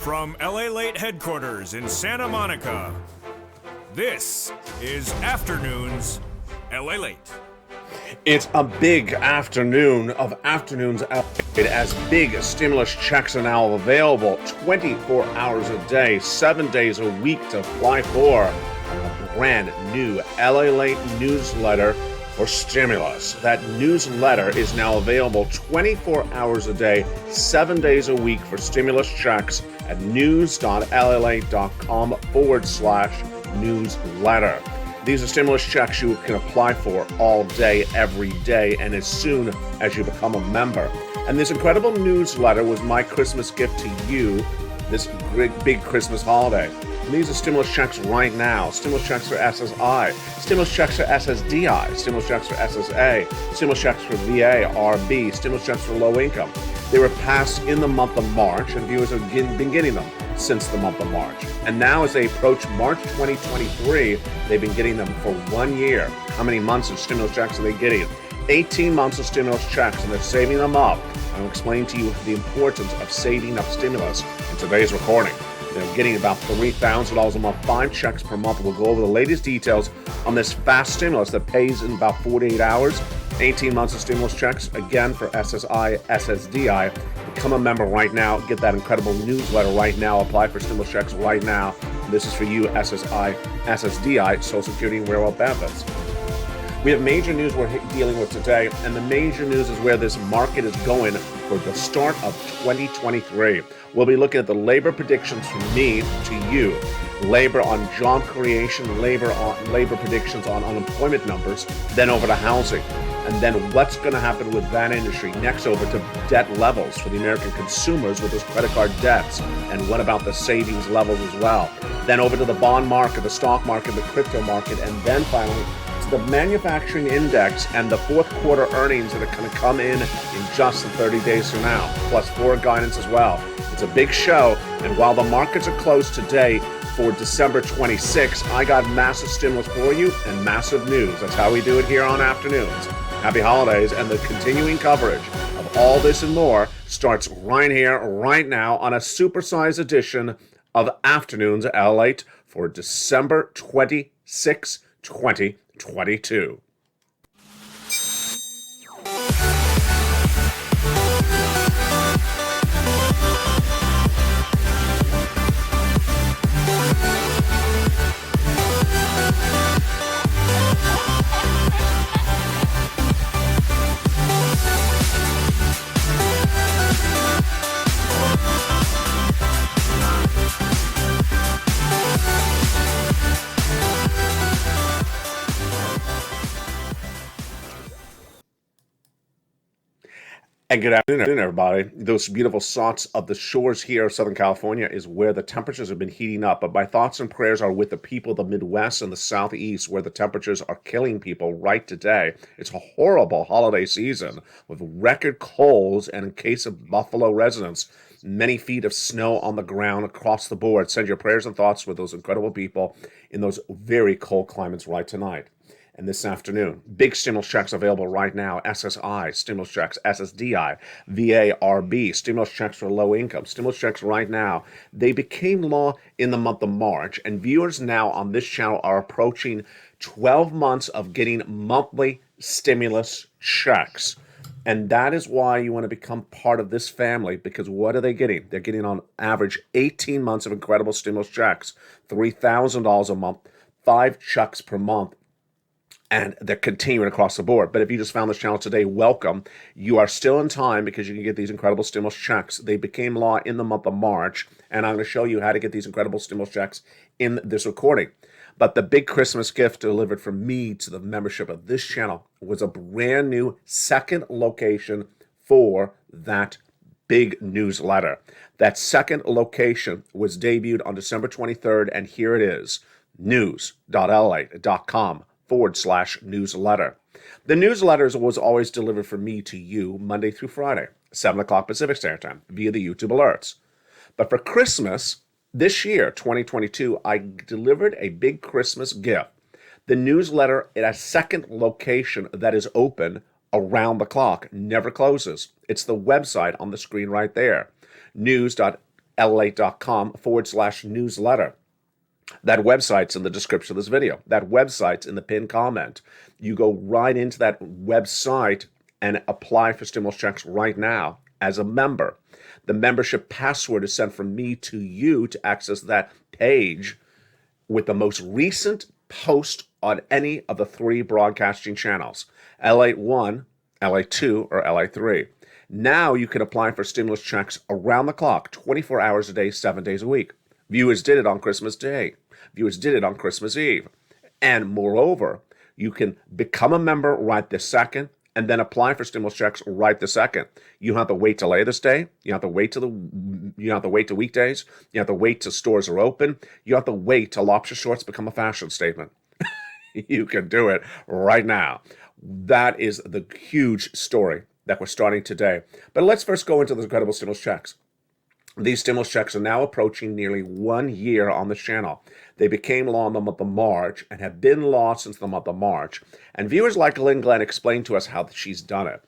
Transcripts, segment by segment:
From LALATE headquarters in Santa Monica, this is Afternoons LALATE. It's a big afternoon of Afternoons LALATE as big stimulus checks are now available 24 hours a day, 7 days a week to apply for a brand new LALATE newsletter for stimulus. That newsletter is now available 24 hours a day, 7 days a week for stimulus checks at news.lalate.com/newsletter. These are stimulus checks you can apply for all day, every day, and as soon as you become a member. And this incredible newsletter was my Christmas gift to you this big Christmas holiday. And these are stimulus checks right now. Stimulus checks for SSI, stimulus checks for SSDI, stimulus checks for SSA, stimulus checks for VA, RB, stimulus checks for low income. They were passed in the month of March, and viewers have been getting them since the month of March. And now as they approach March 2023, they've been getting them for 1 year. How many months of stimulus checks are they getting? 18 months of stimulus checks, and they're saving them up. I'll explain to you the importance of saving up stimulus in today's recording. They're getting about $3,000 a month, 5 checks per month. We'll go over the latest details on this fast stimulus that pays in about 48 hours. 18 months of stimulus checks, again for SSI, SSDI. Become a member right now. Get that incredible newsletter right now. Apply for stimulus checks right now. This is for you, SSI, SSDI, Social Security and Railroad benefits. We have major news we're dealing with today, and the major news is where this market is going for the start of 2023. We'll be looking at the labor predictions from me to you. Labor on job creation, labor predictions on unemployment numbers, then over to housing. And then what's going to happen with that industry. Next over to debt levels for the American consumers with those credit card debts. And what about the savings levels as well? Then over to the bond market, the stock market, the crypto market, and then finally to the manufacturing index and the fourth quarter earnings that are going to come in just 30 days from now, plus forward guidance as well. It's a big show, and while the markets are closed today for December 26th, I got massive stimulus for you and massive news. That's how we do it here on Afternoons. Happy holidays, and the continuing coverage of all this and more starts right here, right now, on a supersized edition of Afternoons LALATE for December 26, 2022. And good afternoon, everybody. Those beautiful thoughts of the shores here of Southern California is where the temperatures have been heating up. But my thoughts and prayers are with the people of the Midwest and the Southeast, where the temperatures are killing people right today. It's a horrible holiday season with record colds, and in case of Buffalo residents, many feet of snow on the ground across the board. Send your prayers and thoughts with those incredible people in those very cold climates right tonight. And this afternoon, big stimulus checks available right now. SSI, stimulus checks, SSDI, VA, RB, stimulus checks for low income, stimulus checks right now. They became law in the month of March, and viewers now on this channel are approaching 12 months of getting monthly stimulus checks. And that is why you want to become part of this family, because what are they getting? They're getting on average 18 months of incredible stimulus checks, $3,000 a month, 5 checks per month. And they're continuing across the board. But if you just found this channel today, welcome. You are still in time because you can get these incredible stimulus checks. They became law in the month of March, and I'm going to show you how to get these incredible stimulus checks in this recording. But the big Christmas gift delivered from me to the membership of this channel was a brand new second location for that big newsletter. That second location was debuted on December 23rd, and here it is, news.lalate.com/newsletter. The newsletter was always delivered from me to you Monday through Friday, 7 o'clock Pacific Standard Time, via the YouTube alerts. But for Christmas this year, 2022, I delivered a big Christmas gift. The newsletter at a second location that is open around the clock, never closes. It's the website on the screen right there, news.lalate.com LALATE.com/newsletter. That website's in the description of this video. That website's in the pinned comment. You go right into that website and apply for stimulus checks right now as a member. The membership password is sent from me to you to access that page with the most recent post on any of the 3 broadcasting channels, LATE 1, LATE 2, or LATE 3. Now you can apply for stimulus checks around the clock, 24 hours a day, 7 days a week. Viewers did it on Christmas Day. Viewers did it on Christmas Eve. And moreover, you can become a member right this second and then apply for stimulus checks right this second. You don't have to wait till this day. You don't have to wait till weekdays. You don't have to wait till stores are open. You don't have to wait till lobster shorts become a fashion statement. You can do it right now. That is the huge story that we're starting today. But let's first go into the incredible stimulus checks. These stimulus checks are now approaching nearly 1 year on the channel. They became law in the month of March and have been law since the month of March. And viewers like Lynn Glenn explained to us how she's done it.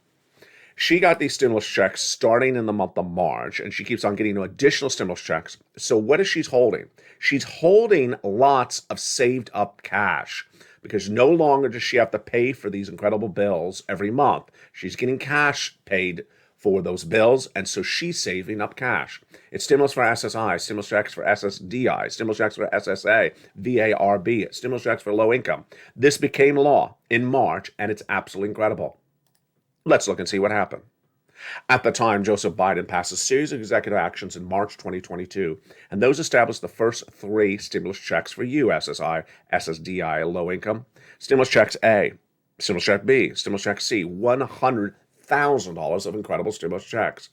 She got these stimulus checks starting in the month of March, and she keeps on getting additional stimulus checks. So what is she holding? She's holding lots of saved up cash because no longer does she have to pay for these incredible bills every month. She's getting cash paid for those bills, and so she's saving up cash. It's stimulus for SSI, stimulus checks for SSDI, stimulus checks for SSA, VARB, stimulus checks for low income. This became law in March, and it's absolutely incredible. Let's look and see what happened. At the time, Joseph Biden passed a series of executive actions in March 2022, and those established the first 3 stimulus checks for you, SSI, SSDI, low income. Stimulus checks A, stimulus check B, stimulus check C, $100,000 of incredible stimulus checks.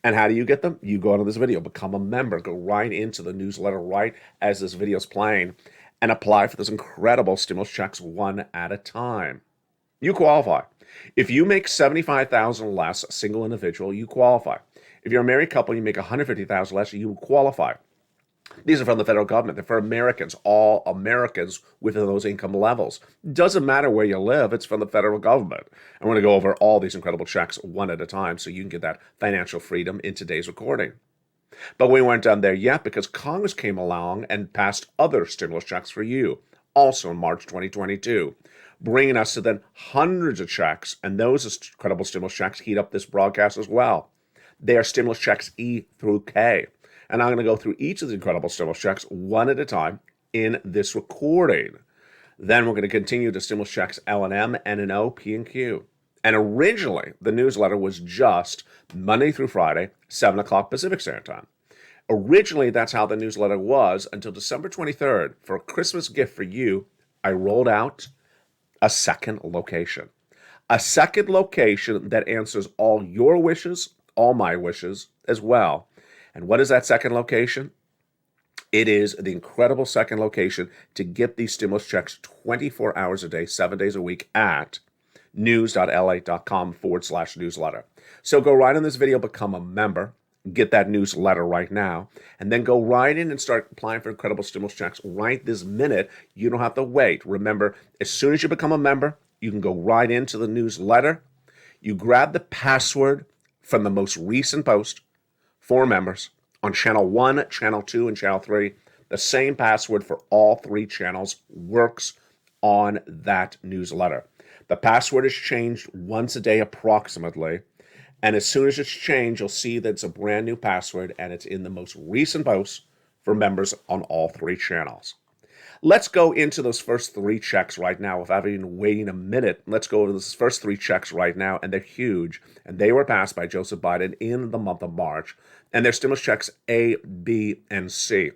And how do you get them? You go into this video, become a member, go right into the newsletter right as this video is playing, and apply for those incredible stimulus checks one at a time. You qualify. If you make $75,000 less, a single individual, you qualify. If you're a married couple, you make $150,000 less, you qualify. These are from the federal government. They're for Americans, all Americans within those income levels. Doesn't matter where you live, it's from the federal government. I'm going to go over all these incredible checks one at a time so you can get that financial freedom in today's recording. But we weren't done there yet because Congress came along and passed other stimulus checks for you, also in March 2022, bringing us to then hundreds of checks, and those incredible stimulus checks heat up this broadcast as well. They are stimulus checks E through K. And I'm going to go through each of the incredible stimulus checks one at a time in this recording. Then we're going to continue to stimulus checks L and M, N and O, P and Q. And originally, the newsletter was just Monday through Friday, 7 o'clock Pacific Standard Time. Originally, that's how the newsletter was until December 23rd. For a Christmas gift for you, I rolled out a second location. A second location that answers all your wishes, all my wishes as well. And what is that second location? It is the incredible second location to get these stimulus checks 24 hours a day, 7 days a week at news.la.com/newsletter. So go right in this video, become a member, get that newsletter right now, and then go right in and start applying for incredible stimulus checks right this minute. You don't have to wait. Remember, as soon as you become a member, you can go right into the newsletter. You grab the password from the most recent post for members on channel 1, channel 2, and channel 3. The same password for all 3 channels works on that newsletter. The password is changed once a day approximately. And as soon as it's changed, you'll see that it's a brand new password and it's in the most recent posts for members on all 3 channels. Let's go into those first 3 checks right now without even waiting a minute. Let's go to those first 3 checks right now, and they're huge. And they were passed by Joseph Biden in the month of March. And they're stimulus checks A, B, and C.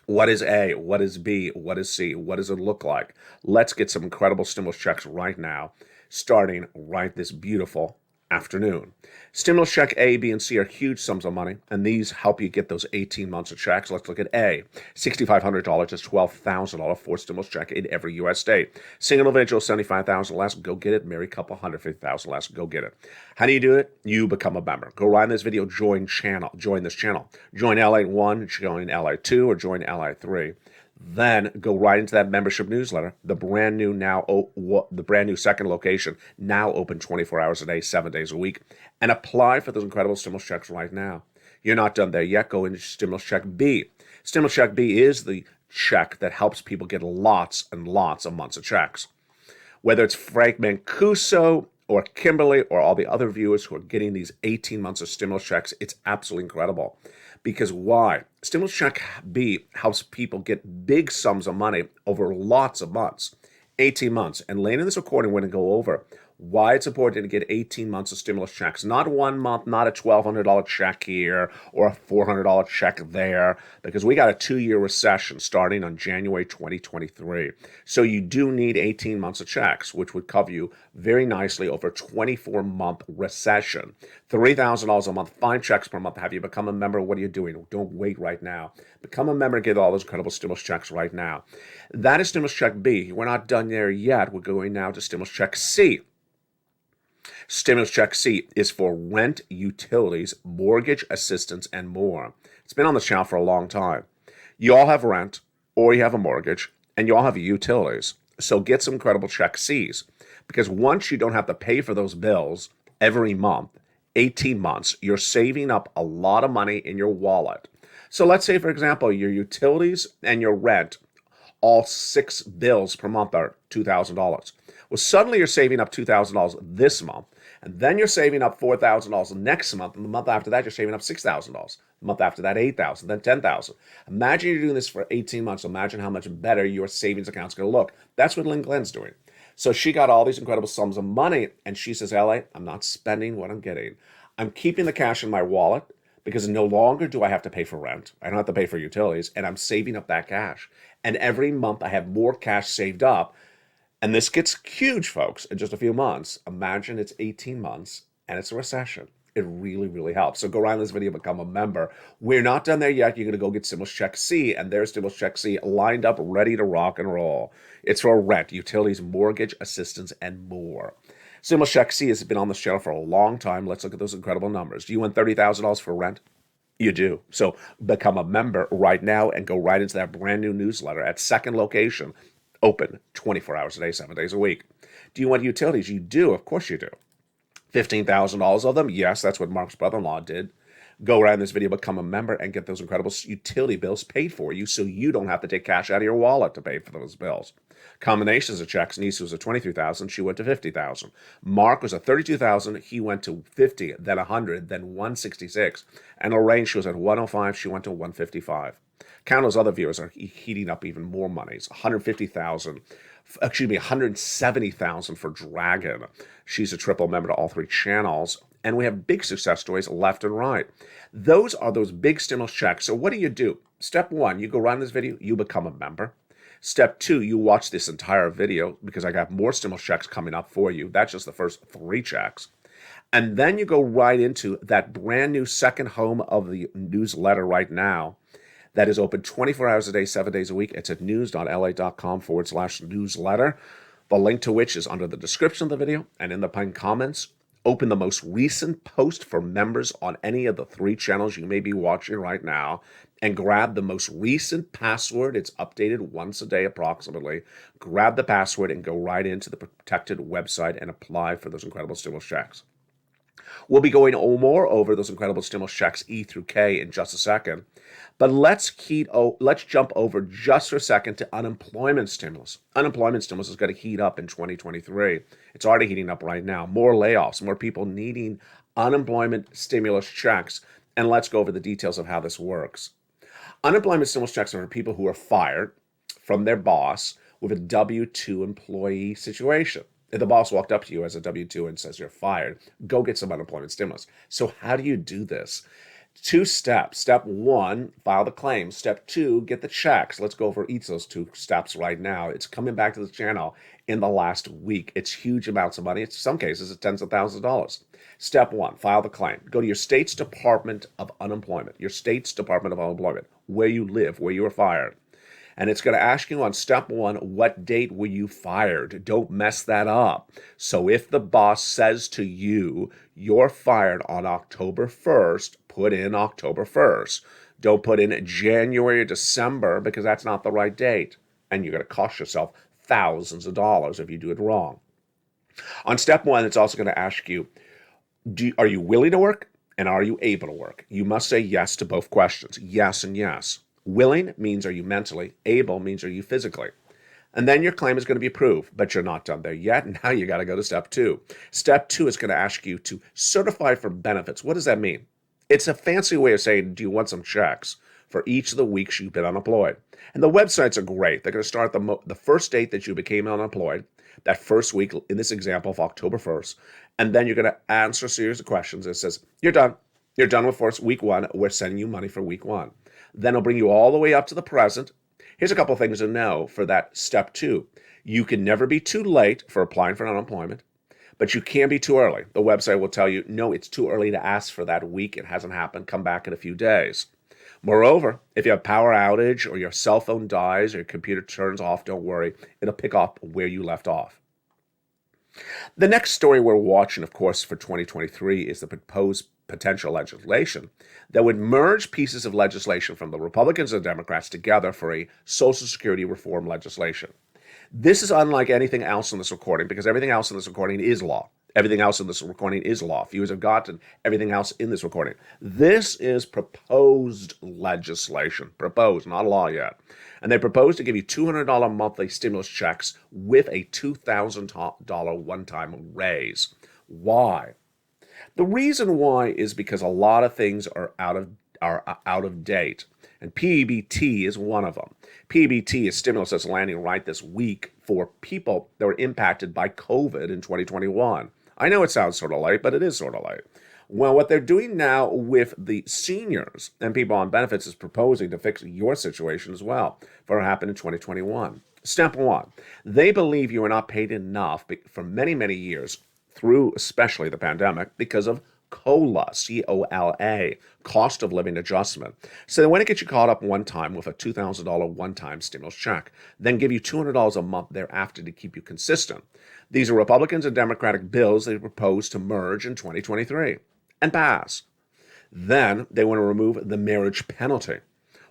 What is A? What is B? What is C? What does it look like? Let's get some incredible stimulus checks right now, starting right this beautiful afternoon. Stimulus check A, B, and C are huge sums of money, and these help you get those 18 months of checks. Let's look at A. $6,500 is $12,000 for stimulus check in every U.S. state. Single individual, $75,000 less, go get it. Married couple, $150,000 less, go get it. How do you do it? You become a member. Go right in this video, join this channel. Join LATE 1, join LATE 2, or join LATE 3. Then go right into that membership newsletter, the brand new the brand new second location, now open 24 hours a day, 7 days a week, and apply for those incredible stimulus checks right now. You're not done there yet. Go into Stimulus Check B. Stimulus Check B is the check that helps people get lots and lots of months of checks. Whether it's Frank Mancuso or Kimberly or all the other viewers who are getting these 18 months of stimulus checks, it's absolutely incredible. Because why? Stimulus Check B helps people get big sums of money over lots of months, 18 months. And later in this recording, we're going to go over why it's important to get 18 months of stimulus checks. Not 1 month, not a $1,200 check here or a $400 check there, because we got a 2-year recession starting on January 2023. So you do need 18 months of checks, which would cover you very nicely over a 24-month recession. $3,000 a month, 5 checks per month. Have you become a member? What are you doing? Don't wait right now. Become a member and get all those incredible stimulus checks right now. That is Stimulus Check B. We're not done there yet. We're going now to Stimulus Check C. Stimulus Check C is for rent, utilities, mortgage assistance, and more. It's been on the channel for a long time. You all have rent, or you have a mortgage, and you all have utilities. So get some incredible Check Cs, because once you don't have to pay for those bills every month, 18 months, you're saving up a lot of money in your wallet. So let's say, for example, your utilities and your rent, all 6 bills per month are $2,000. Well, suddenly you're saving up $2,000 this month, and then you're saving up $4,000 next month, and the month after that, you're saving up $6,000. The month after that, $8,000, then $10,000. Imagine you're doing this for 18 months. Imagine how much better your savings account's going to look. That's what Lynn Glenn's doing. So she got all these incredible sums of money, and she says, LA, I'm not spending what I'm getting. I'm keeping the cash in my wallet, because no longer do I have to pay for rent. I don't have to pay for utilities, and I'm saving up that cash. And every month I have more cash saved up. And this gets huge, folks, in just a few months. Imagine it's 18 months and it's a recession. It really, really helps. So go around this video, become a member. We're not done there yet. You're going to go get Stimulus Check C, and there's Stimulus Check C lined up, ready to rock and roll. It's for rent, utilities, mortgage assistance, and more. Stimulus Check C has been on this channel for a long time. Let's look at those incredible numbers. Do you want $30,000 for rent? You do. So become a member right now and go right into that brand new newsletter at second location, open 24 hours a day, 7 days a week. Do you want utilities? You do. Of course you do. $15,000 of them? Yes, that's what Mark's brother-in-law did. Go around this video, become a member, and get those incredible utility bills paid for you so you don't have to take cash out of your wallet to pay for those bills. Combinations of checks. Niece was at $23,000. She went to $50,000. Mark was at $32,000. He went to $50,000, then $100,000, then $166,000. And Lorraine, she was at $105,000. She went to $155,000. Countless other viewers are heating up even more money. It's $150,000. Excuse me, $170,000 for Dragon. She's a triple member to all 3 channels. And we have big success stories left and right. Those are those big stimulus checks. So what do? Step 1, you go around this video, you become a member. Step 2, you watch this entire video because I got more stimulus checks coming up for you. That's just the first 3 checks. And then you go right into that brand new second home of the newsletter right now. That is open 24 hours a day, 7 days a week. It's at news.la.com/newsletter. The link to which is under the description of the video and in the pinned comments. Open the most recent post for members on any of the 3 channels you may be watching right now and grab the most recent password. It's updated once a day approximately. Grab the password and go right into the protected website and apply for those incredible stimulus checks. We'll be going more over those incredible stimulus checks E through K in just a second. But let's jump over just for a second to unemployment stimulus. Unemployment stimulus is going to heat up in 2023. It's already heating up right now. More layoffs, more people needing unemployment stimulus checks. And let's go over the details of how this works. Unemployment stimulus checks are for people who are fired from their boss with a W-2 employee situation. If the boss walked up to you as a W-2 and says you're fired, go get some unemployment stimulus. So how do you do this? 2 steps. Step 1, file the claim. Step 2, get the checks. Let's go over each of those 2 steps right now. It's coming back to the channel in the last week. It's huge amounts of money. In some cases, it's tens of thousands of dollars. Step 1, file the claim. Go to your state's Department of Unemployment, where you live, where you were fired. And it's going to ask you on step 1, what date were you fired? Don't mess that up. So if the boss says to you, you're fired on October 1st, put in October 1st. Don't put in January or December because that's not the right date. And you're going to cost yourself thousands of dollars if you do it wrong. On step 1, it's also going to ask you, are you willing to work and are you able to work? You must say yes to both questions, yes and yes. Willing means are you mentally, able means are you physically. And then your claim is going to be approved, but you're not done there yet. Now you got to go to step 2. Step 2 is going to ask you to certify for benefits. What does that mean? It's a fancy way of saying, do you want some checks for each of the weeks you've been unemployed? And the websites are great. They're going to start the first date that you became unemployed, that first week, in this example of October 1st, and then you're going to answer a series of questions. It says, you're done. You're done with week 1. We're sending you money for week 1. Then it'll bring you all the way up to the present. Here's a couple of things to know for that step 2. You can never be too late for applying for unemployment, but you can be too early. The website will tell you, no, it's too early to ask for that week. It hasn't happened. Come back in a few days. Moreover, if you have power outage or your cell phone dies or your computer turns off, don't worry. It'll pick up where you left off. The next story we're watching, of course, for 2023 is the proposed potential legislation that would merge pieces of legislation from the Republicans and Democrats together for a Social Security reform legislation. This is unlike anything else in this recording because everything else in this recording is law. Everything else in this recording is law. Viewers have gotten everything else in this recording. This is proposed legislation. Proposed, not law yet. And they propose to give you $200 monthly stimulus checks with a $2,000 one-time raise. Why? The reason why is because a lot of things are out of date. And PEBT is one of them. PEBT is stimulus that's landing right this week for people that were impacted by COVID in 2021. I know it sounds sort of late, but it is sort of late. Well, what they're doing now with the seniors and people on benefits is proposing to fix your situation as well for what happened in 2021. Step 1, they believe you are not paid enough for many, many years through especially the pandemic because of COLA, C-O-L-A, cost of living adjustment. So they want to get you caught up one time with a $2,000 one-time stimulus check, then give you $200 a month thereafter to keep you consistent. These are Republicans and Democratic bills they propose to merge in 2023 and pass. Then they want to remove the marriage penalty.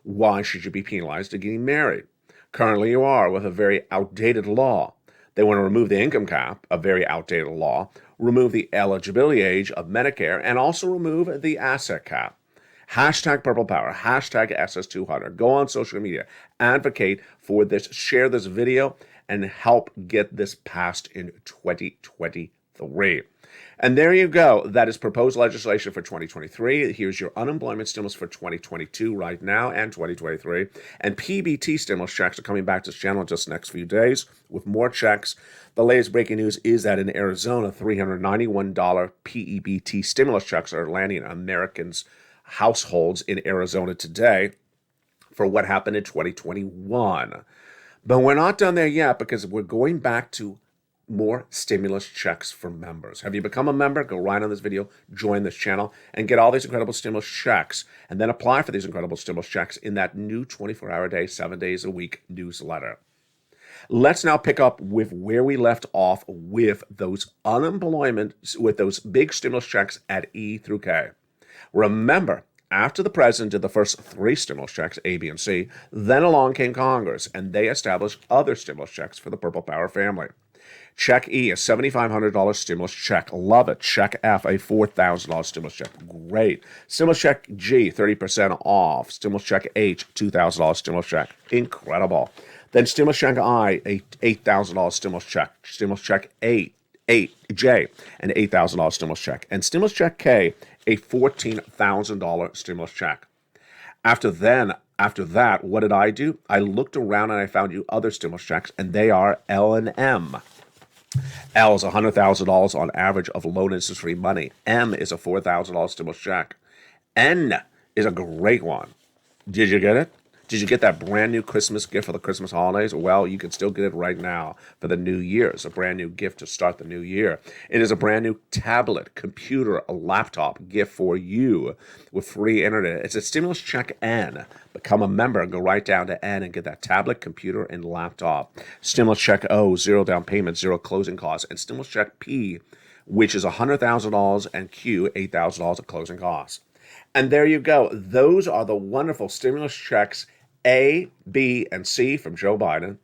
Why should you be penalized for getting married? Currently you are with a very outdated law. They want to remove the income cap, a very outdated law, remove the eligibility age of Medicare, and also remove the asset cap. Hashtag Purple Power, hashtag SS200. Go on social media, advocate for this, share this video, and help get this passed in 2023. And there you go. That is proposed legislation for 2023. Here's your unemployment stimulus for 2022 right now and 2023. And PBT stimulus checks are coming back to this channel in just the next few days with more checks. The latest breaking news is that in Arizona, $391 PEBT stimulus checks are landing in Americans' households in Arizona today for what happened in 2021. But we're not done there yet because we're going back to more stimulus checks for members. Have you become a member? Go right on this video, join this channel, and get all these incredible stimulus checks, and then apply for these incredible stimulus checks in that new 24-hour day, 7 days a week newsletter. Let's now pick up with where we left off with those unemployment, with those big stimulus checks at E through K. Remember, after the president did the first 3 stimulus checks, A, B, and C, then along came Congress, and they established other stimulus checks for the Purple Power family. Check E, a $7,500 stimulus check. Love it. Check F, a $4,000 stimulus check. Great. Stimulus check G, 30% off. Stimulus check H, $2,000 stimulus check. Incredible. Then stimulus check I, a $8,000 stimulus check. Stimulus check J, an $8,000 stimulus check. And stimulus check K, a $14,000 stimulus check. After that, what did I do? I looked around and I found you other stimulus checks, and they are L and M. L is $100,000 on average of loan interest-free money. M is a $4,000 stimulus check. N is a great one. Did you get it? Did you get that brand new Christmas gift for the Christmas holidays? Well, you can still get it right now for the new year. It's a brand new gift to start the new year. It is a brand new tablet, computer, a laptop gift for you with free internet. It's a stimulus check N. Become a member. Go right down to N and get that tablet, computer, and laptop. Stimulus check O, 0 down payment, 0 closing costs. And stimulus check P, which is $100,000, and Q, $8,000 of closing costs. And there you go. Those are the wonderful stimulus checks A, B, and C from Joe Biden,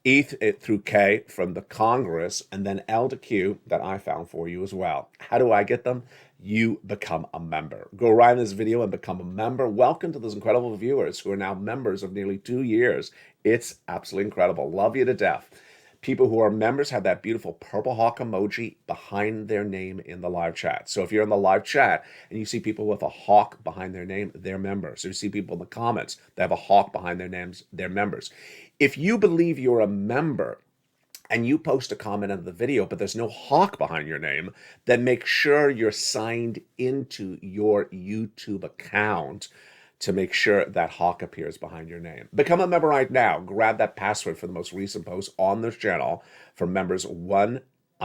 E through K from the Congress, and then L to Q that I found for you as well. How do I get them? You become a member. Go right in this video and become a member. Welcome to those incredible viewers who are now members of nearly 2 years. It's absolutely incredible. Love you to death. People who are members have that beautiful purple hawk emoji behind their name in the live chat. So if you're in the live chat and you see people with a hawk behind their name, they're members. So you see people in the comments that have a hawk behind their names, they're members. If you believe you're a member and you post a comment under the video, but there's no hawk behind your name, then make sure you're signed into your YouTube account to make sure that hawk appears behind your name. Become a member right now. Grab that password for the most recent post on this channel for members on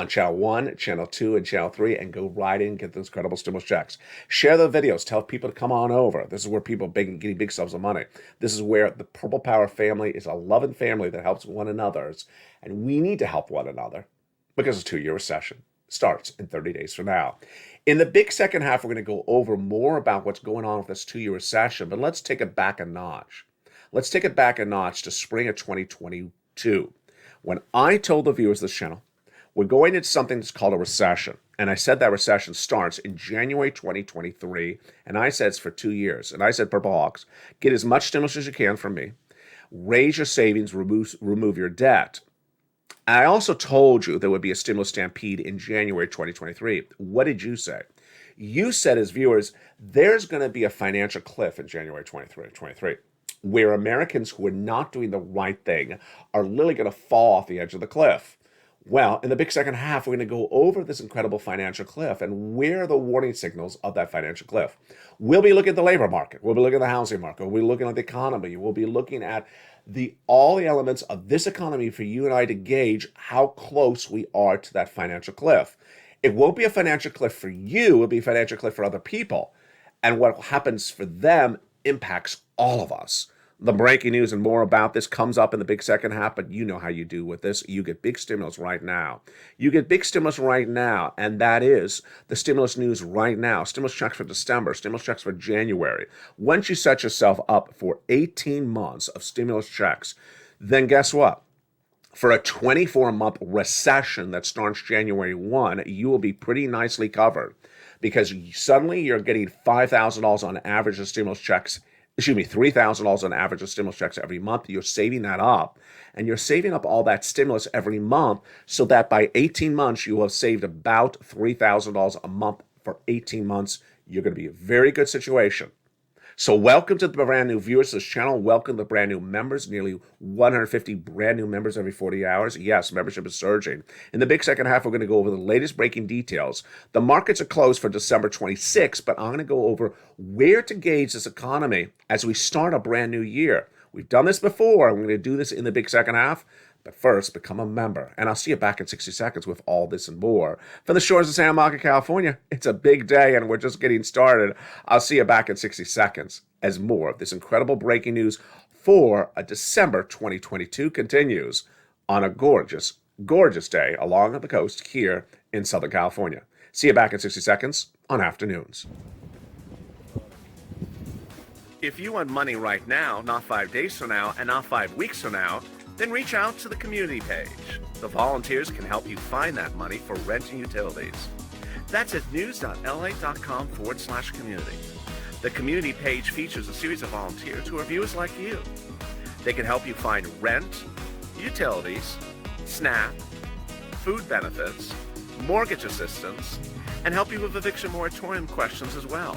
channel 1, channel 2, and channel 3, and go right in and get those incredible stimulus checks. Share the videos. Tell people to come on over. This is where people are getting big sums of money. This is where the Purple Power family is a loving family that helps one another, and we need to help one another because a 2-year recession starts in 30 days from now. In the big second half, we're going to go over more about what's going on with this 2-year recession, but let's take it back a notch. Let's take it back a notch to spring of 2022. When I told the viewers of this channel, we're going into something that's called a recession. And I said that recession starts in January 2023. And I said it's for 2 years. And I said, Purple Hawks, get as much stimulus as you can from me. Raise your savings, remove your debt. I also told you there would be a stimulus stampede in January 2023. What did you say? You said, as viewers, there's going to be a financial cliff in January 2023, where Americans who are not doing the right thing are literally going to fall off the edge of the cliff. Well, in the big second half, we're going to go over this incredible financial cliff and where are the warning signals of that financial cliff. We'll be looking at the labor market. We'll be looking at the housing market. We'll be looking at the economy. We'll be looking at all the elements of this economy for you and I to gauge how close we are to that financial cliff. It won't be a financial cliff for you. It'll be a financial cliff for other people. And what happens for them impacts all of us. The breaking news and more about this comes up in the big second half, but you know how you do with this. You get big stimulus right now. You get big stimulus right now, and that is the stimulus news right now. Stimulus checks for December, stimulus checks for January. Once you set yourself up for 18 months of stimulus checks, then guess what? For a 24-month recession that starts January 1, you will be pretty nicely covered because suddenly you're getting $5,000 on average of stimulus checks. $3,000 on average of stimulus checks every month. You're saving that up, and you're saving up all that stimulus every month so that by 18 months, you will have saved about $3,000 a month for 18 months. You're going to be in a very good situation. So welcome to the brand new viewers to this channel. Welcome to the brand new members, nearly 150 brand new members every 40 hours. Yes, membership is surging. In the big second half, we're going to go over the latest breaking details. The markets are closed for December 26th, but I'm going to go over where to gauge this economy as we start a brand new year. We've done this before. I'm going to do this in the big second half. But first, become a member. And I'll see you back in 60 seconds with all this and more. From the shores of Santa Monica, California, it's a big day and we're just getting started. I'll see you back in 60 seconds as more of this incredible breaking news for a December 2022 continues on a gorgeous, gorgeous day along the coast here in Southern California. See you back in 60 seconds on Afternoons. If you want money right now, not 5 days from now, and not 5 weeks from now, then reach out to the community page. The volunteers can help you find that money for rent and utilities. That's at news.lalate.com/community. The community page features a series of volunteers who are viewers like you. They can help you find rent, utilities, SNAP, food benefits, mortgage assistance, and help you with eviction moratorium questions as well.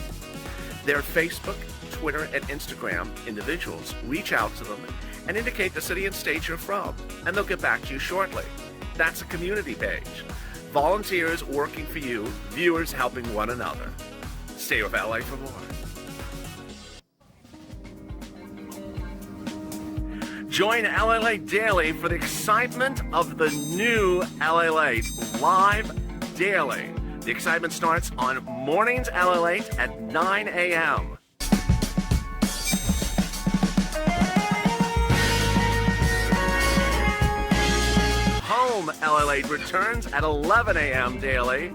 Their Facebook, Twitter, and Instagram individuals reach out to them and indicate the city and state you're from, and they'll get back to you shortly. That's a community page. Volunteers working for you, viewers helping one another. Stay with LA for more. Join LALATE Daily for the excitement of the new LALATE live daily. The excitement starts on Mornings LALATE at 9 a.m. Home LALATE returns at 11 a.m. daily.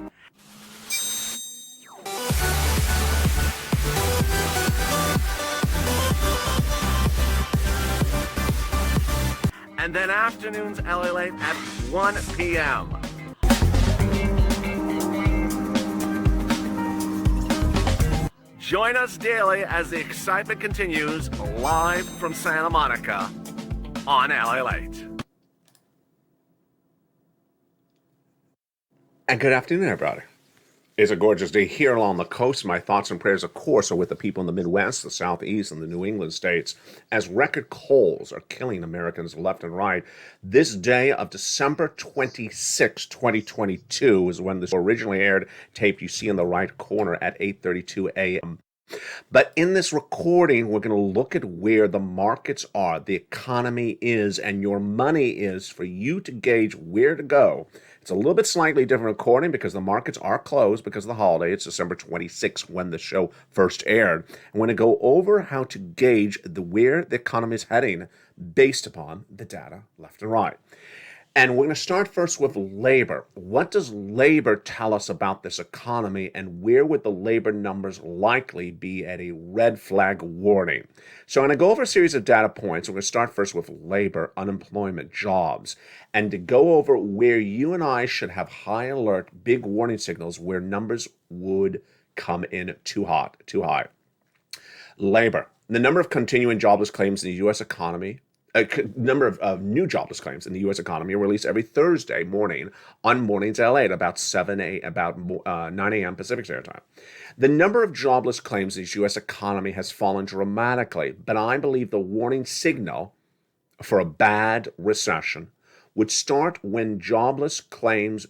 And then afternoons LALATE at 1 p.m. Join us daily as the excitement continues live from Santa Monica on LALATE. And good afternoon, everybody. It's a gorgeous day here along the coast. My thoughts and prayers, of course, are with the people in the Midwest, the Southeast, and the New England states, as record colds are killing Americans left and right. This day of December 26, 2022 is when this originally aired, tape you see in the right corner at 8:32 a.m. But in this recording, we're going to look at where the markets are, the economy is, and your money is for you to gauge where to go. It's a little bit slightly different recording because the markets are closed because of the holiday. It's December 26th when the show first aired. I'm going to go over how to gauge where the economy is heading based upon the data left and right. And we're going to start first with labor. What does labor tell us about this economy, and where would the labor numbers likely be at a red flag warning? So I'm going to go over a series of data points. We're going to start first with labor, unemployment, jobs, and to go over where you and I should have high alert, big warning signals where numbers would come in too high. Labor. The number of continuing jobless claims in the U.S. economy, number of new jobless claims in the U.S. economy are released every Thursday morning on Mornings LA at about 9 a.m. Pacific Standard Time. The number of jobless claims in the U.S. economy has fallen dramatically, but I believe the warning signal for a bad recession would start when new jobless claims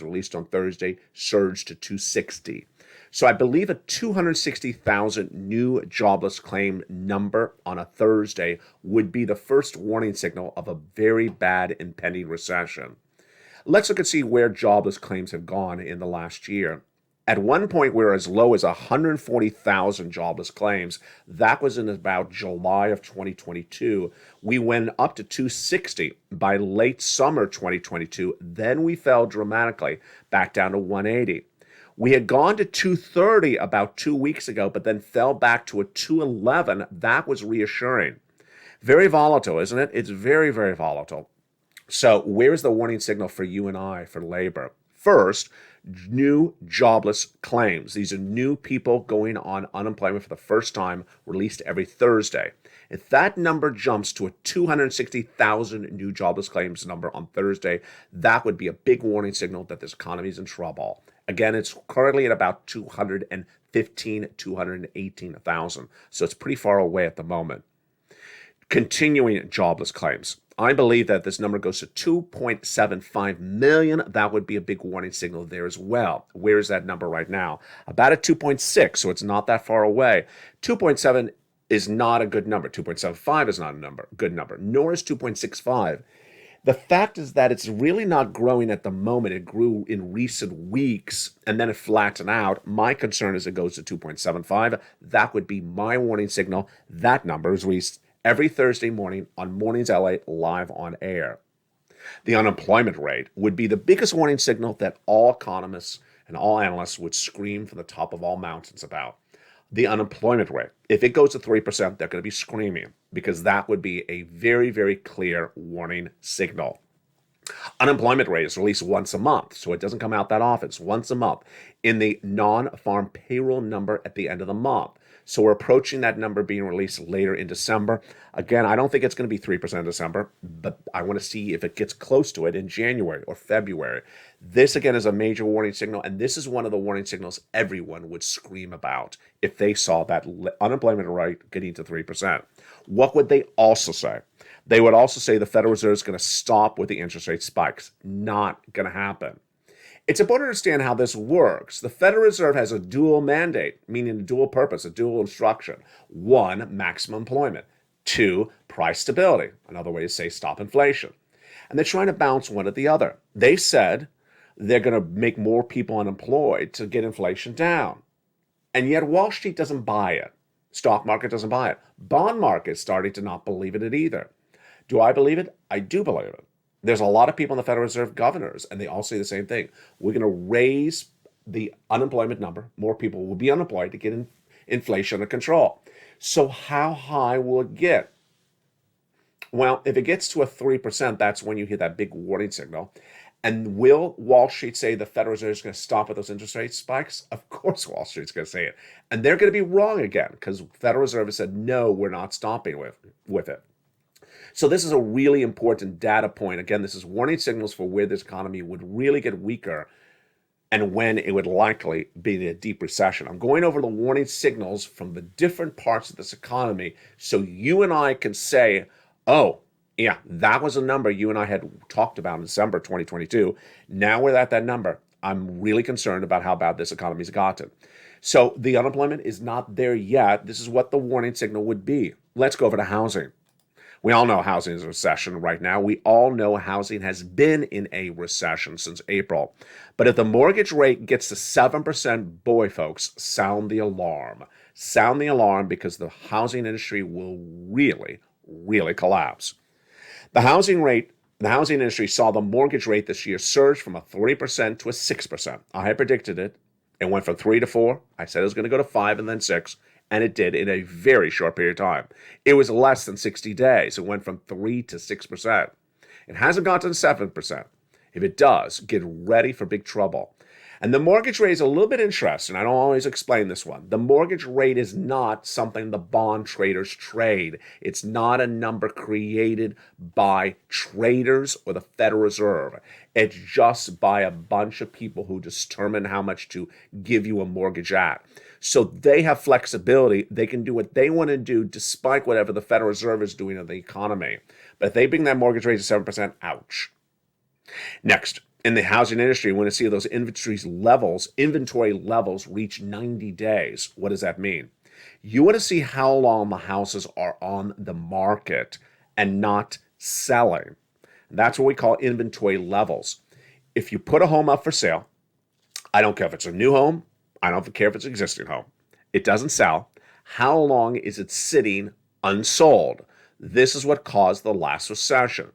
released on Thursday surged to 260. So I believe a 260,000 new jobless claim number on a Thursday would be the first warning signal of a very bad impending recession. Let's look and see where jobless claims have gone in the last year. At one point, we were as low as 140,000 jobless claims. That was in about July of 2022. We went up to 260 by late summer 2022. Then we fell dramatically back down to 180. We had gone to 230 about 2 weeks ago, but then fell back to a 211. That was reassuring. Very volatile, isn't it? It's very, very volatile. So where's the warning signal for you and I for labor? First, new jobless claims. These are new people going on unemployment for the first time, released every Thursday. If that number jumps to a 260,000 new jobless claims number on Thursday, that would be a big warning signal that this economy is in trouble. Again, it's currently at about 218,000, so it's pretty far away at the moment. Continuing jobless claims. I believe that this number goes to 2.75 million. That would be a big warning signal there as well. Where is that number right now? About at 2.6, so it's not that far away. 2.7 is not a good number. 2.75 is not a good number, nor is 2.65. The fact is that it's really not growing at the moment. It grew in recent weeks, and then it flattened out. My concern is it goes to 2.75. That would be my warning signal. That number is released every Thursday morning on Mornings LA live on air. The unemployment rate would be the biggest warning signal that all economists and all analysts would scream from the top of all mountains about. The unemployment rate, if it goes to 3%, they're going to be screaming because that would be a very, very clear warning signal. Unemployment rate is released once a month, so it doesn't come out that often. It's once a month in the non-farm payroll number at the end of the month. So we're approaching that number being released later in December. Again, I don't think it's going to be 3% in December, but I want to see if it gets close to it in January or February. This, again, is a major warning signal, and this is one of the warning signals everyone would scream about if they saw that unemployment rate getting to 3%. What would they also say? They would also say the Federal Reserve is going to stop with the interest rate spikes. Not going to happen. It's important to understand how this works. The Federal Reserve has a dual mandate, meaning a dual purpose, a dual instruction. One, maximum employment. Two, price stability, another way to say stop inflation. And they're trying to balance one or the other. They said they're going to make more people unemployed to get inflation down. And yet Wall Street doesn't buy it. Stock market doesn't buy it. Bond market is starting to not believe in it either. Do I believe it? I do believe it. There's a lot of people in the Federal Reserve governors, and they all say the same thing. We're going to raise the unemployment number. More people will be unemployed to get inflation under control. So how high will it get? Well, if it gets to a 3%, that's when you hit that big warning signal. And will Wall Street say the Federal Reserve is going to stop at those interest rate spikes? Of course Wall Street's going to say it. And they're going to be wrong again because Federal Reserve has said, no, we're not stopping with it. So this is a really important data point. Again, this is warning signals for where this economy would really get weaker and when it would likely be in a deep recession. I'm going over the warning signals from the different parts of this economy so you and I can say, oh, yeah, that was a number you and I had talked about in December 2022. Now we're at that number. I'm really concerned about how bad this economy's gotten. So the unemployment is not there yet. This is what the warning signal would be. Let's go over to housing. We all know housing is a recession right now. We all know housing has been in a recession since April. But if the mortgage rate gets to 7%, boy, folks, sound the alarm. Sound the alarm because the housing industry will really, really collapse. The housing industry saw the mortgage rate this year surge from a 3% to a 6%. I had predicted it. It went from 3 to 4. I said it was going to go to 5 and then 6. And it did in a very short period of time. It was less than 60 days. It went from 3 to 6%. It hasn't gotten to 7%. If it does, get ready for big trouble. And the mortgage rate is a little bit interesting. I don't always explain this one. The mortgage rate is not something the bond traders trade. It's not a number created by traders or the Federal Reserve. It's just by a bunch of people who determine how much to give you a mortgage at. So they have flexibility. They can do what they want to do despite whatever the Federal Reserve is doing in the economy. But if they bring that mortgage rate to 7%, ouch. Next, in the housing industry, we want to see those inventory levels reach 90 days. What does that mean? You want to see how long the houses are on the market and not selling. That's what we call inventory levels. If you put a home up for sale, I don't care if it's a new home, I don't care if it's an existing home, it doesn't sell. How long is it sitting unsold? This is what caused the last recession.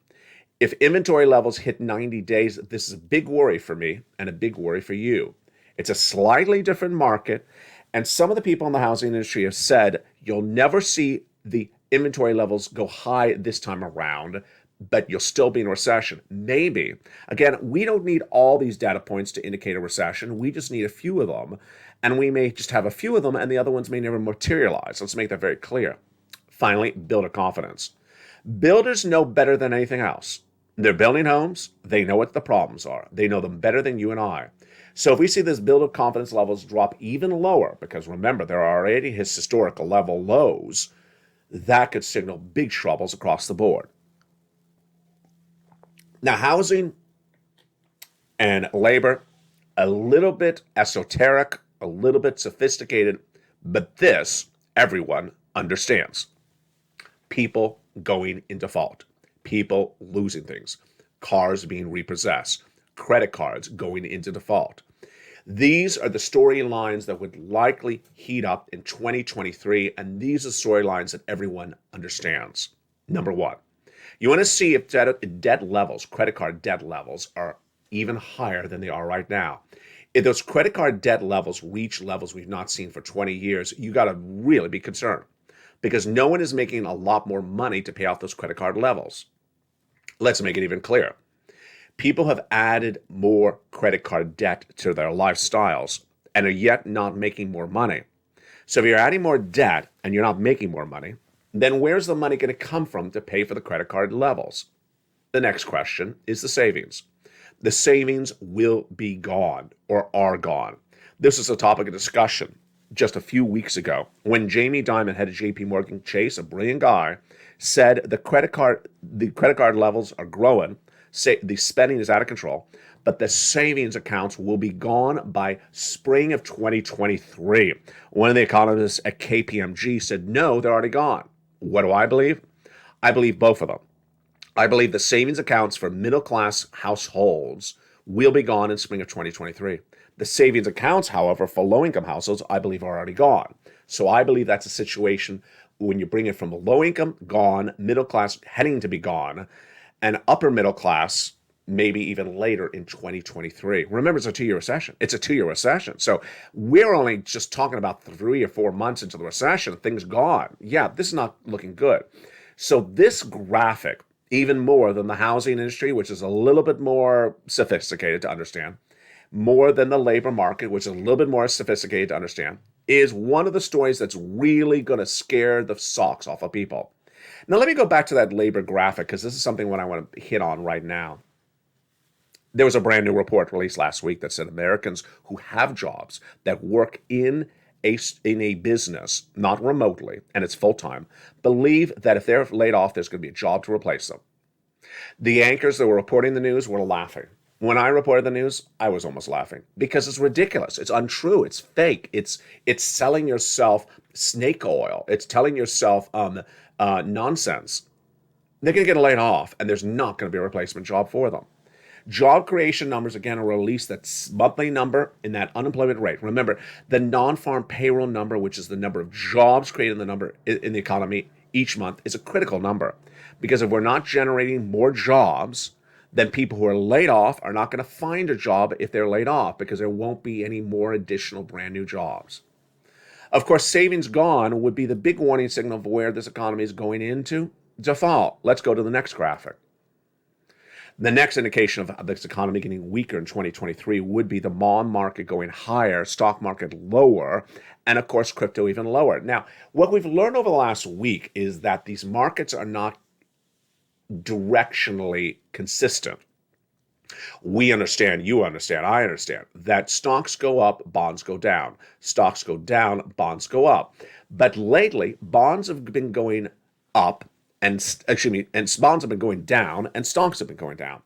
If inventory levels hit 90 days, this is a big worry for me and a big worry for you. It's a slightly different market, and some of the people in the housing industry have said you'll never see the inventory levels go high this time around, but you'll still be in a recession. Maybe. Again, we don't need all these data points to indicate a recession. We just need a few of them, and we may just have a few of them, and the other ones may never materialize. Let's make that very clear. Finally, builder confidence. Builders know better than anything else. They're building homes. They know what the problems are. They know them better than you and I. So if we see this builder confidence levels drop even lower, because remember, there are already his historical level lows, that could signal big troubles across the board. Now, housing and labor, a little bit esoteric, a little bit sophisticated, but this, everyone understands. People going in default. People losing things, cars being repossessed, credit cards going into default. These are the storylines that would likely heat up in 2023, and these are storylines that everyone understands. Number one, you want to see if debt levels, credit card debt levels, are even higher than they are right now. If those credit card debt levels reach levels we've not seen for 20 years, you got to really be concerned because no one is making a lot more money to pay off those credit card levels. Let's make it even clearer. People have added more credit card debt to their lifestyles and are yet not making more money. So if you're adding more debt and you're not making more money, then where's the money going to come from to pay for the credit card levels? The next question is the savings. The savings will be gone or are gone. This is a topic of discussion just a few weeks ago when Jamie Dimon, head of JP Morgan Chase, a brilliant guy, said the credit card levels are growing, the spending is out of control, but the savings accounts will be gone by spring of 2023. One of the economists at KPMG said, no, they're already gone. What do I believe? I believe both of them. I believe the savings accounts for middle class households will be gone in spring of 2023. The savings accounts, however, for low income households, I believe are already gone. So I believe that's a situation when you bring it from low income, gone, middle class, heading to be gone, and upper middle class, maybe even later in 2023. Remember, it's a 2-year recession. It's a 2-year recession. So we're only just talking about 3 or 4 months into the recession, things gone. Yeah, this is not looking good. So this graphic, even more than the housing industry, which is a little bit more sophisticated to understand, more than the labor market, which is a little bit more sophisticated to understand, is one of the stories that's really going to scare the socks off of people. Now, let me go back to that labor graphic because this is something what I want to hit on right now. There was a brand new report released last week that said Americans who have jobs that work in a business, not remotely, and it's full-time, believe that if they're laid off, there's going to be a job to replace them. The anchors that were reporting the news were laughing. When I reported the news, I was almost laughing because it's ridiculous. It's untrue. It's fake. It's selling yourself snake oil. It's telling yourself nonsense. They're going to get laid off, and there's not going to be a replacement job for them. Job creation numbers, again, are released. That monthly number in that unemployment rate. Remember, the non-farm payroll number, which is the number of jobs created in the number in the economy each month, is a critical number. Because if we're not generating more jobs, then people who are laid off are not going to find a job if they're laid off because there won't be any more additional brand new jobs. Of course, savings gone would be the big warning signal of where this economy is going into default. Let's go to the next graphic. The next indication of this economy getting weaker in 2023 would be the bond market going higher, stock market lower, and of course, crypto even lower. Now, what we've learned over the last week is that these markets are not directionally consistent. We understand, you understand, I understand that stocks go up, bonds go down. Stocks go down, bonds go up. But lately, bonds have been going up, and bonds have been going down, and stocks have been going down.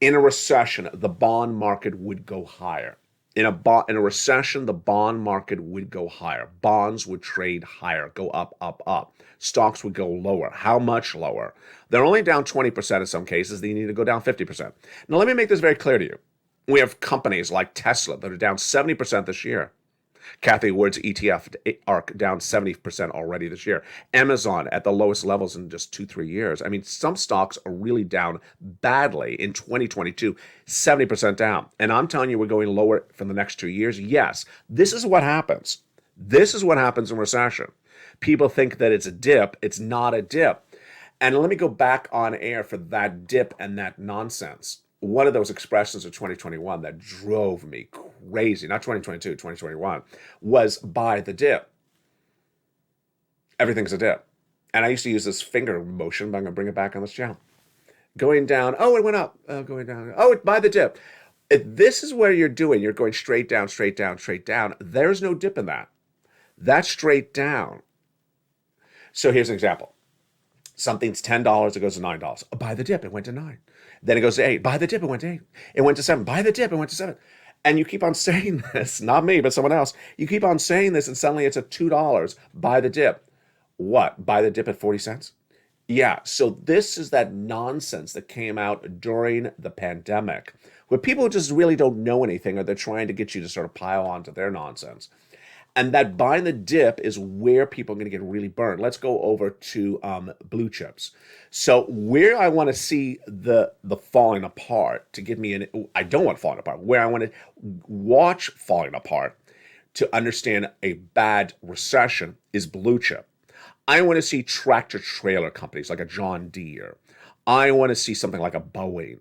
In a recession, the bond market would go higher. In a recession, the bond market would go higher. Bonds would trade higher, go up, up, up. Stocks would go lower. How much lower? They're only down 20% in some cases. They need to go down 50%. Now, let me make this very clear to you. We have companies like Tesla that are down 70% this year. Cathie Wood's ETF ARC down 70% already this year. Amazon at the lowest levels in just 2-3 years. I mean, some stocks are really down badly in 2022, 70% down. And I'm telling you, we're going lower for the next 2 years. Yes, this is what happens. This is what happens in recession. People think that it's a dip. It's not a dip. And let me go back on air for that dip and that nonsense. One of those expressions of 2021 that drove me crazy, not 2022, 2021, was buy the dip. Everything's a dip. And I used to use this finger motion, but I'm going to bring it back on this channel. Going down, oh, it went up. Going down, oh, buy the dip. If this is where you're doing, you're going straight down, straight down, straight down. There's no dip in that. That's straight down. So here's an example. Something's $10, it goes to $9. Buy the dip, it went to 9. Then it goes to 8. Buy the dip, it went to 8. It went to 7. Buy the dip, it went to 7. And you keep on saying this, not me, but someone else. You keep on saying this, and suddenly it's at $2. Buy the dip. What? Buy the dip at 40 cents? Yeah, so this is that nonsense that came out during the pandemic, where people just really don't know anything, or they're trying to get you to sort of pile on to their nonsense. And that buying the dip is where people are going to get really burned. Let's go over to blue chips. So where I want to see the falling apart to give me I don't want falling apart. Where I want to watch falling apart to understand a bad recession is blue chip. I want to see tractor trailer companies like a John Deere. I want to see something like a Boeing.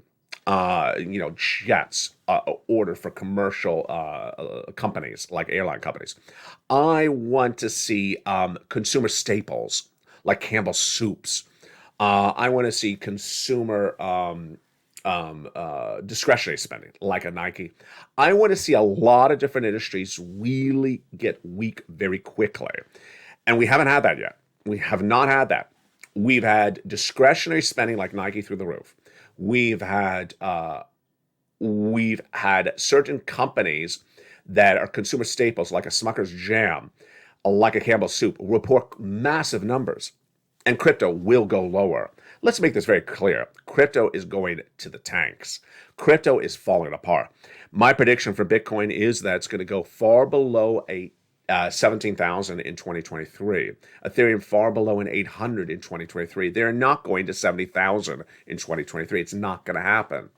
Jets order for commercial companies like airline companies. I want to see consumer staples like Campbell's Soups. I want to see consumer discretionary spending like a Nike. I want to see a lot of different industries really get weak very quickly. And we haven't had that yet. We have not had that. We've had discretionary spending like Nike through the roof. We've had certain companies that are consumer staples like a Smucker's Jam like a Campbell's soup, report massive numbers, and crypto will go lower. Let's make this very clear. Crypto is going to the tanks. Crypto is falling apart. My prediction for Bitcoin is that it's going to go far below 17,000 in 2023. Ethereum far below an 800 in 2023. They're not going to 70,000 in 2023. It's not going to happen.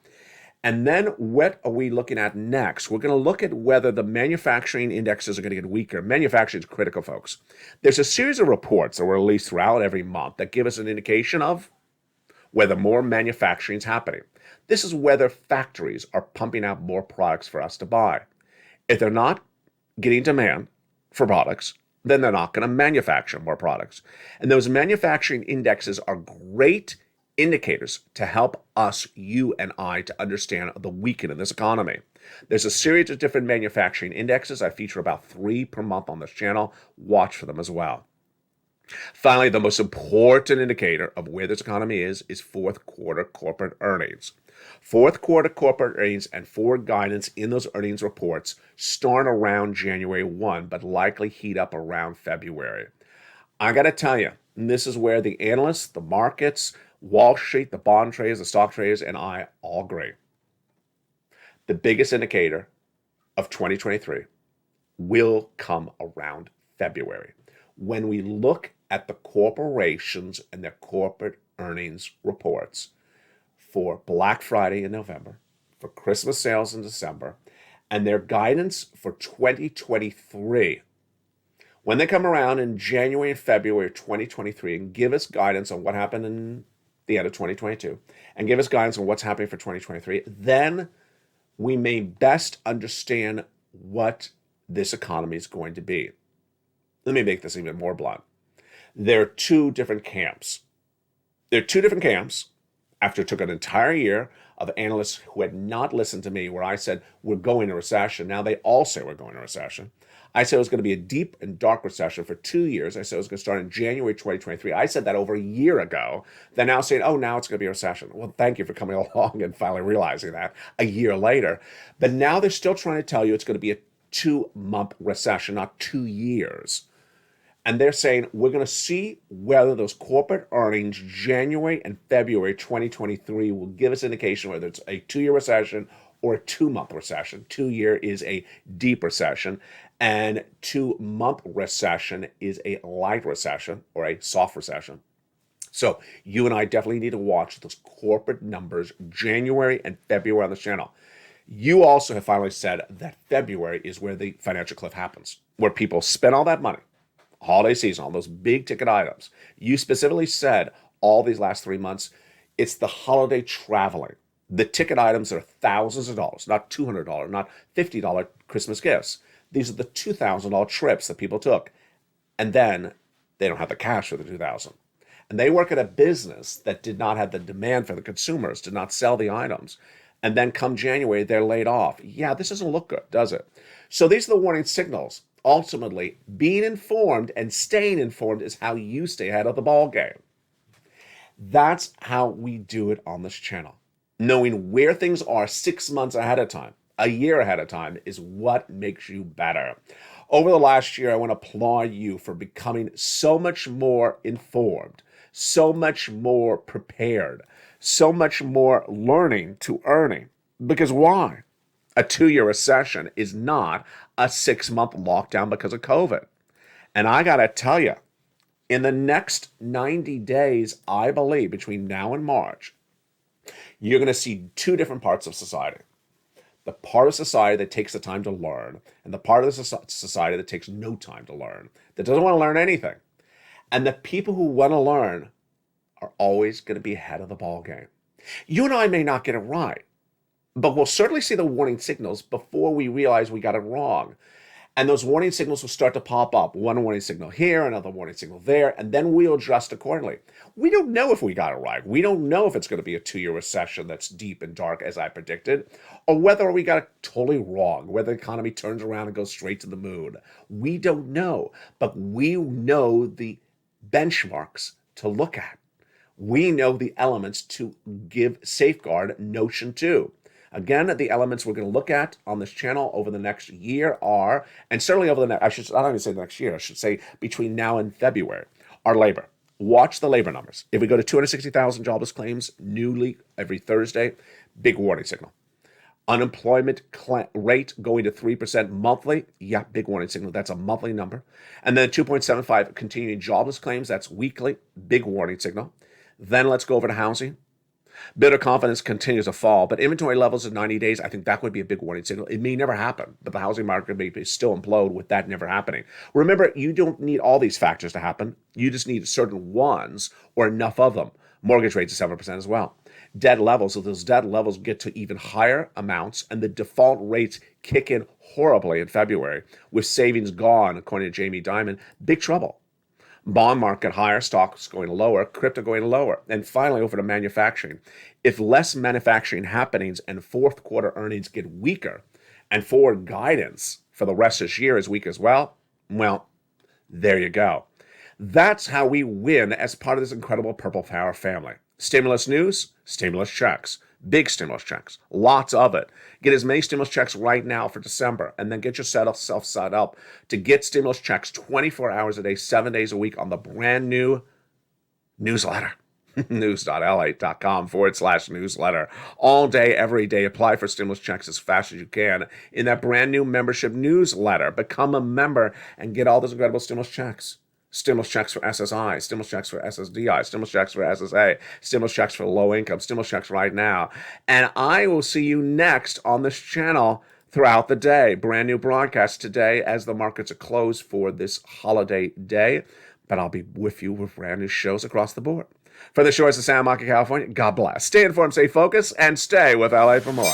And then what are we looking at next? We're going to look at whether the manufacturing indexes are going to get weaker. Manufacturing is critical, folks. There's a series of reports that were released throughout every month that give us an indication of whether more manufacturing is happening. This is whether factories are pumping out more products for us to buy. If they're not getting demand for products, then they're not going to manufacture more products. And those manufacturing indexes are great indicators to help us, you and I, to understand the weakening of this economy. There's a series of different manufacturing indexes. I feature about 3 per month on this channel. Watch for them as well. Finally, the most important indicator of where this economy is fourth quarter corporate earnings. Fourth quarter corporate earnings and forward guidance in those earnings reports start around January 1, but likely heat up around February. I got to tell you, this is where the analysts, the markets, Wall Street, the bond traders, the stock traders, and I all agree. The biggest indicator of 2023 will come around February, when we look at the corporations and their corporate earnings reports for Black Friday in November, for Christmas sales in December, and their guidance for 2023. When they come around in January and February of 2023 and give us guidance on what happened in the end of 2022 and give us guidance on what's happening for 2023, then we may best understand what this economy is going to be. Let me make this even more blunt. There are 2 different camps. There are 2 different camps after it took an entire year of analysts who had not listened to me where I said, we're going to recession. Now they all say we're going to recession. I said it was going to be a deep and dark recession for 2 years. I said it was going to start in January 2023. I said that over a year ago. They're now saying, oh, now it's going to be a recession. Well, thank you for coming along and finally realizing that a year later. But now they're still trying to tell you it's going to be a 2-month recession, not 2 years. And they're saying we're going to see whether those corporate earnings, January and February 2023, will give us indication whether it's a 2-year recession or a 2-month recession. 2-year is a deep recession, and 2-month recession is a light recession or a soft recession. So you and I definitely need to watch those corporate numbers, January and February on this channel. You also have finally said that February is where the financial cliff happens, where people spend all that money. Holiday season, all those big ticket items. You specifically said all these last 3 months, it's the holiday traveling. The ticket items that are thousands of dollars, not $200, not $50 Christmas gifts. These are the $2,000 trips that people took. And then they don't have the cash for the $2,000. And they work at a business that did not have the demand for the consumers, did not sell the items. And then come January, they're laid off. Yeah, this doesn't look good, does it? So these are the warning signals. Ultimately, being informed and staying informed is how you stay ahead of the ball game. That's how we do it on this channel. Knowing where things are 6 months ahead of time, a year ahead of time, is what makes you better. Over the last year, I want to applaud you for becoming so much more informed, so much more prepared, so much more learning to earning. Because why? A 2-year recession is not a 6-month lockdown because of COVID. And I got to tell you, in the next 90 days, I believe between now and March, you're going to see 2 different parts of society. The part of society that takes the time to learn, and the part of the society that takes no time to learn, that doesn't want to learn anything. And the people who want to learn are always going to be ahead of the ball game. You and I may not get it right, but we'll certainly see the warning signals before we realize we got it wrong. And those warning signals will start to pop up. One warning signal here, another warning signal there, and then we'll adjust accordingly. We don't know if we got it right. We don't know if it's going to be a 2-year recession that's deep and dark as I predicted, or whether we got it totally wrong, whether the economy turns around and goes straight to the moon. We don't know, but we know the benchmarks to look at. We know the elements to give safeguard notion to. Again, the elements we're going to look at on this channel over the next year are, and certainly over the next, I don't even say the next year, I should say between now and February, are labor. Watch the labor numbers. If we go to 260,000 jobless claims newly every Thursday, big warning signal. Unemployment rate going to 3% monthly. Yeah, big warning signal. That's a monthly number. And then 2.75 continuing jobless claims. That's weekly. Big warning signal. Then let's go over to housing. Builder confidence continues to fall, but inventory levels at 90 days, I think that would be a big warning signal. It may never happen, but the housing market may still implode with that never happening. Remember, you don't need all these factors to happen. You just need certain ones or enough of them. Mortgage rates at 7% as well. Debt levels, so those debt levels get to even higher amounts, and the default rates kick in horribly in February, with savings gone, according to Jamie Dimon. Big trouble. Bond market higher, stocks going lower, crypto going lower. And finally, over to manufacturing. If less manufacturing happenings and fourth quarter earnings get weaker, and forward guidance for the rest of this year is weak as well, there you go. That's how we win as part of this incredible Purple Power family. Stimulus news, stimulus checks. Big stimulus checks, lots of it. Get as many stimulus checks right now for December, and then get yourself set up to get stimulus checks 24 hours a day, 7 days a week on the brand new newsletter. news.lalate.com/newsletter. All day, every day. Apply for stimulus checks as fast as you can in that brand new membership newsletter. Become a member and get all those incredible stimulus checks. Stimulus checks for SSI, stimulus checks for SSDI, stimulus checks for SSA, stimulus checks for low income, stimulus checks right now. And I will see you next on this channel throughout the day. Brand new broadcast today as the markets are closed for this holiday day. But I'll be with you with brand new shows across the board. From the shores of Santa Monica, California, God bless. Stay informed, stay focused, and stay with LA for more.